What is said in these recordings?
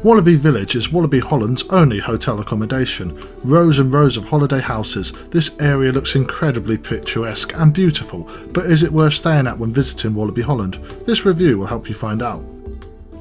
Walibi Village is Walibi Holland's only hotel accommodation. Rows and rows of holiday houses. This area looks incredibly picturesque and beautiful, but is it worth staying at when visiting Walibi Holland? This review will help you find out.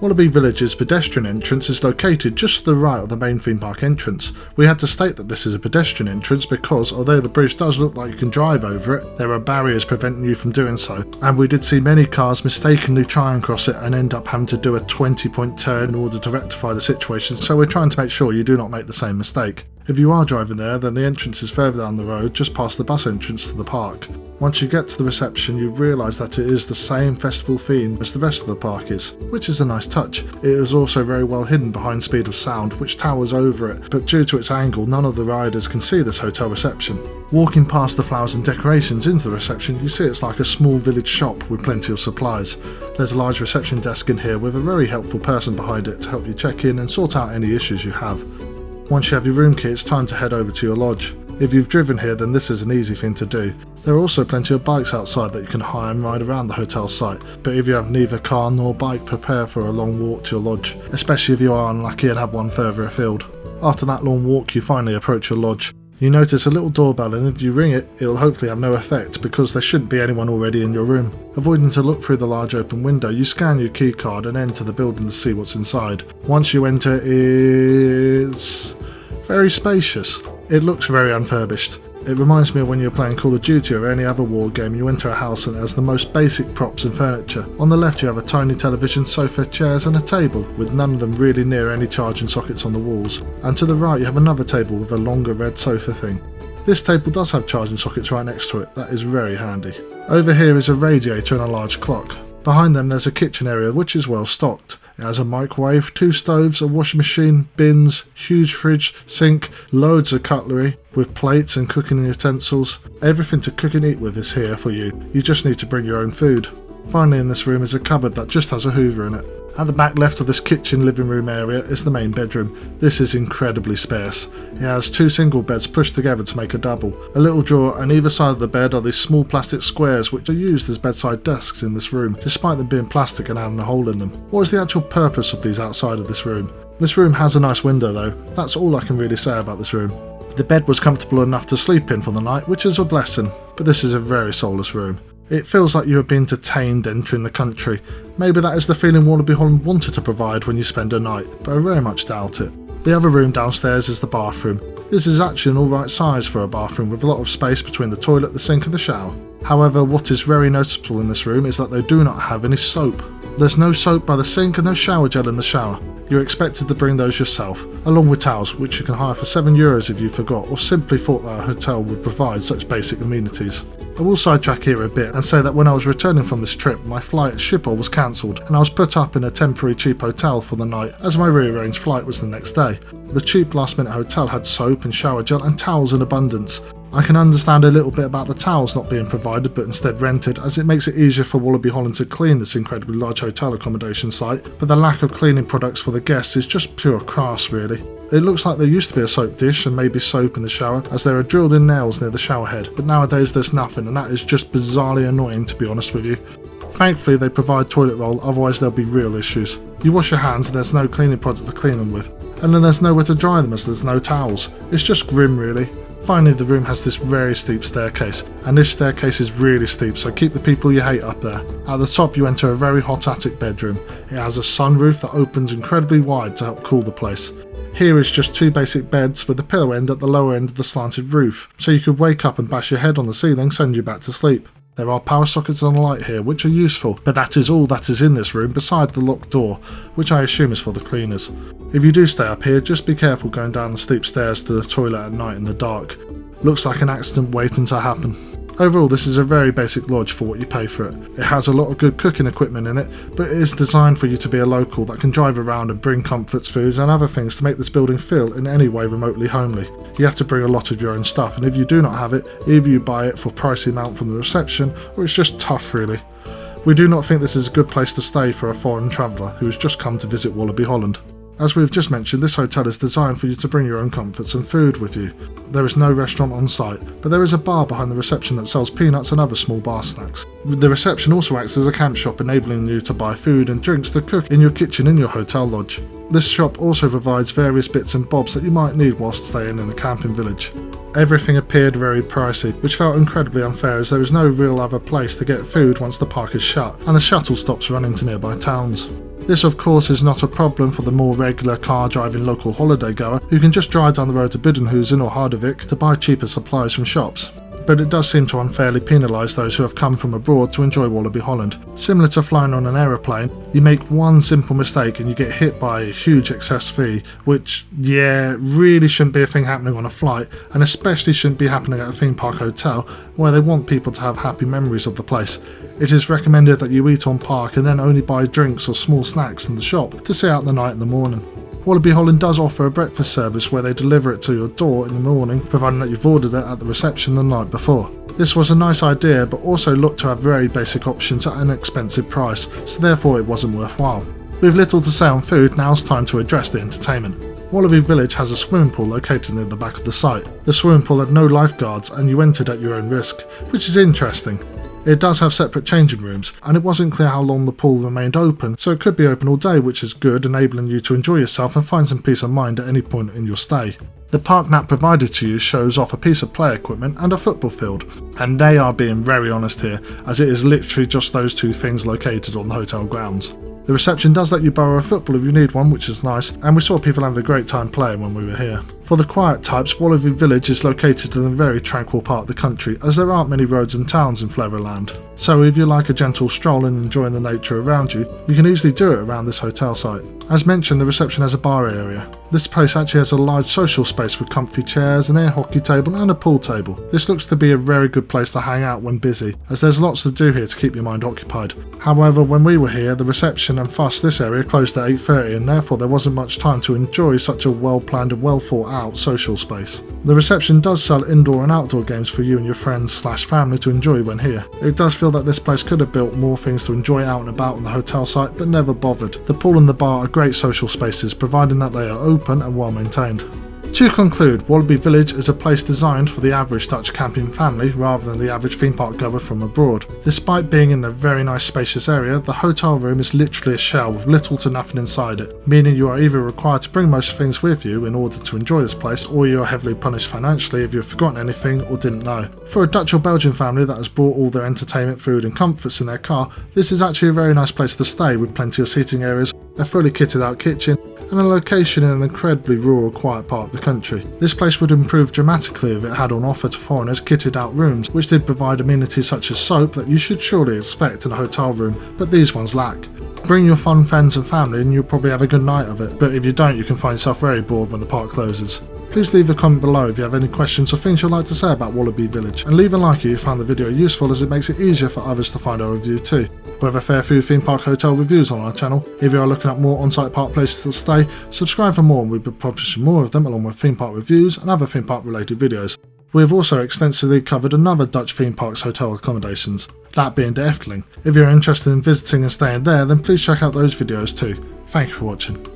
Walibi Village's pedestrian entrance is located just to the right of the main theme park entrance. We had to state that this is a pedestrian entrance because although the bridge does look like you can drive over it, there are barriers preventing you from doing so, and we did see many cars mistakenly try and cross it and end up having to do a 20-point turn in order to rectify the situation, so we're trying to make sure you do not make the same mistake. If you are driving there, then the entrance is further down the road, just past the bus entrance to the park. Once you get to the reception, you realise that it is the same festival theme as the rest of the park is, which is a nice touch. It is also very well hidden behind Speed of Sound, which towers over it, but due to its angle, none of the riders can see this hotel reception. Walking past the flowers and decorations into the reception, you see it's like a small village shop with plenty of supplies. There's a large reception desk in here with a very helpful person behind it to help you check in and sort out any issues you have. Once you have your room key, it's time to head over to your lodge. If you've driven here, then this is an easy thing to do. There are also plenty of bikes outside that you can hire and ride around the hotel site, but if you have neither car nor bike, prepare for a long walk to your lodge, especially if you are unlucky and have one further afield. After that long walk, you finally approach your lodge. You notice a little doorbell, and if you ring it, it will hopefully have no effect because there shouldn't be anyone already in your room. Avoiding to look through the large open window, you scan your key card and enter the building to see what's inside. Once you enter, it's very spacious. It looks very unfurbished. It reminds me of when you're playing Call of Duty or any other war game. You enter a house and it has the most basic props and furniture. On the left you have a tiny television, sofa, chairs and a table, with none of them really near any charging sockets on the walls. And to the right you have another table with a longer red sofa thing. This table does have charging sockets right next to it. That is very handy. Over here is a radiator and a large clock. Behind them there's a kitchen area which is well stocked. It has a microwave, 2 stoves, a washing machine, bins, huge fridge, sink, loads of cutlery with plates and cooking utensils. Everything to cook and eat with is here for you. You just need to bring your own food. Finally, in this room is a cupboard that just has a hoover in it. At the back left of this kitchen living room area is the main bedroom. This is incredibly sparse. It has 2 single beds pushed together to make a double. A little drawer on either side of the bed are these small plastic squares which are used as bedside desks in this room, despite them being plastic and having a hole in them. What is the actual purpose of these outside of this room? This room has a nice window though. That's all I can really say about this room. The bed was comfortable enough to sleep in for the night, which is a blessing, but this is a very soulless room. It feels like you have been detained entering the country. Maybe that is the feeling Walibi Holland wanted to provide when you spend a night, but I very much doubt it. The other room downstairs is the bathroom. This is actually an alright size for a bathroom with a lot of space between the toilet, the sink and the shower. However, what is very noticeable in this room is that they do not have any soap. There's no soap by the sink and no shower gel in the shower. You're expected to bring those yourself, along with towels, which you can hire for €7 if you forgot or simply thought that a hotel would provide such basic amenities. I will sidetrack here a bit and say that when I was returning from this trip, my flight at Schiphol was cancelled and I was put up in a temporary cheap hotel for the night as my rearranged flight was the next day. The cheap last minute hotel had soap and shower gel and towels in abundance. I can understand a little bit about the towels not being provided but instead rented, as it makes it easier for Walibi Holland to clean this incredibly large hotel accommodation site, but the lack of cleaning products for the guests is just pure crass really. It looks like there used to be a soap dish and maybe soap in the shower, as there are drilled in nails near the shower head, but nowadays there's nothing and that is just bizarrely annoying to be honest with you. Thankfully they provide toilet roll, otherwise there'll be real issues. You wash your hands and there's no cleaning product to clean them with, and then there's nowhere to dry them as there's no towels. It's just grim really. Finally, the room has this very steep staircase, and this staircase is really steep, so keep the people you hate up there. At the top you enter a very hot attic bedroom. It has a sunroof that opens incredibly wide to help cool the place. Here is just 2 basic beds with a pillow end at the lower end of the slanted roof, so you could wake up and bash your head on the ceiling, send you back to sleep. There are power sockets and a light here which are useful, but that is all that is in this room beside the locked door, which I assume is for the cleaners. If you do stay up here, just be careful going down the steep stairs to the toilet at night in the dark. Looks like an accident waiting to happen. Overall, this is a very basic lodge for what you pay for it. It has a lot of good cooking equipment in it, but it is designed for you to be a local that can drive around and bring comforts, foods and other things to make this building feel in any way remotely homely. You have to bring a lot of your own stuff, and if you do not have it, either you buy it for a pricey amount from the reception, or it's just tough really. We do not think this is a good place to stay for a foreign traveller who has just come to visit Walibi Holland. As we've just mentioned, this hotel is designed for you to bring your own comforts and food with you. There is no restaurant on site, but there is a bar behind the reception that sells peanuts and other small bar snacks. The reception also acts as a camp shop, enabling you to buy food and drinks to cook in your kitchen in your hotel lodge. This shop also provides various bits and bobs that you might need whilst staying in the camping village. Everything appeared very pricey, which felt incredibly unfair as there is no real other place to get food once the park is shut and the shuttle stops running to nearby towns. This of course is not a problem for the more regular car driving local holiday goer who can just drive down the road to Biddinghuizen or Harderwijk to buy cheaper supplies from shops. But it does seem to unfairly penalise those who have come from abroad to enjoy Walibi Holland. Similar to flying on an aeroplane, you make one simple mistake and you get hit by a huge excess fee, which, yeah, really shouldn't be a thing happening on a flight, and especially shouldn't be happening at a theme park hotel where they want people to have happy memories of the place. It is recommended that you eat on park and then only buy drinks or small snacks in the shop to see out the night in the morning. Walibi Holland does offer a breakfast service where they deliver it to your door in the morning, providing that you've ordered it at the reception the night before. This was a nice idea, but also looked to have very basic options at an expensive price, so therefore it wasn't worthwhile. With little to say on food, now's time to address the entertainment. Walibi Village has a swimming pool located near the back of the site. The swimming pool had no lifeguards and you entered at your own risk, which is interesting. It does have separate changing rooms, and it wasn't clear how long the pool remained open, so it could be open all day, which is good, enabling you to enjoy yourself and find some peace of mind at any point in your stay. The park map provided to you shows off a piece of play equipment and a football field, and they are being very honest here, as it is literally just those two things located on the hotel grounds. The reception does let you borrow a football if you need one, which is nice, and we saw people having a great time playing when we were here. For the quiet types, Walibi Village is located in a very tranquil part of the country, as there aren't many roads and towns in Flevoland. So if you like a gentle stroll and enjoying the nature around you, you can easily do it around this hotel site. As mentioned, the reception has a bar area. This place actually has a large social space with comfy chairs, an air hockey table and a pool table. This looks to be a very good place to hang out when busy, as there's lots to do here to keep your mind occupied. However, when we were here, the reception and thus this area closed at 8:30 and therefore there wasn't much time to enjoy such a well planned and well thought out social space. The reception does sell indoor and outdoor games for you and your friends / family to enjoy when here. It does feel that this place could have built more things to enjoy out and about on the hotel site, but never bothered. The pool and the bar are great social spaces, providing that they are open and well maintained. To conclude, Walibi Village is a place designed for the average Dutch camping family rather than the average theme park goer from abroad. Despite being in a very nice spacious area, the hotel room is literally a shell with little to nothing inside it, meaning you are either required to bring most things with you in order to enjoy this place, or you are heavily punished financially if you have forgotten anything or didn't know. For a Dutch or Belgian family that has brought all their entertainment, food and comforts in their car, this is actually a very nice place to stay with plenty of seating areas, a fully kitted out kitchen, and a location in an incredibly rural, quiet part of the country. This place would improve dramatically if it had on offer to foreigners kitted out rooms, which did provide amenities such as soap that you should surely expect in a hotel room, but these ones lack. Bring your fun friends and family and you'll probably have a good night of it, but if you don't, you can find yourself very bored when the park closes. Please leave a comment below if you have any questions or things you'd like to say about Walibi Village, and leave a like if you found the video useful, as it makes it easier for others to find our review too. We have a fair few theme park hotel reviews on our channel. If you are looking at more on-site park places to stay, subscribe for more and we'll be publishing more of them along with theme park reviews and other theme park related videos. We have also extensively covered another Dutch theme park's hotel accommodations, that being de Efteling. If you're interested in visiting and staying there, then please check out those videos too. Thank you for watching.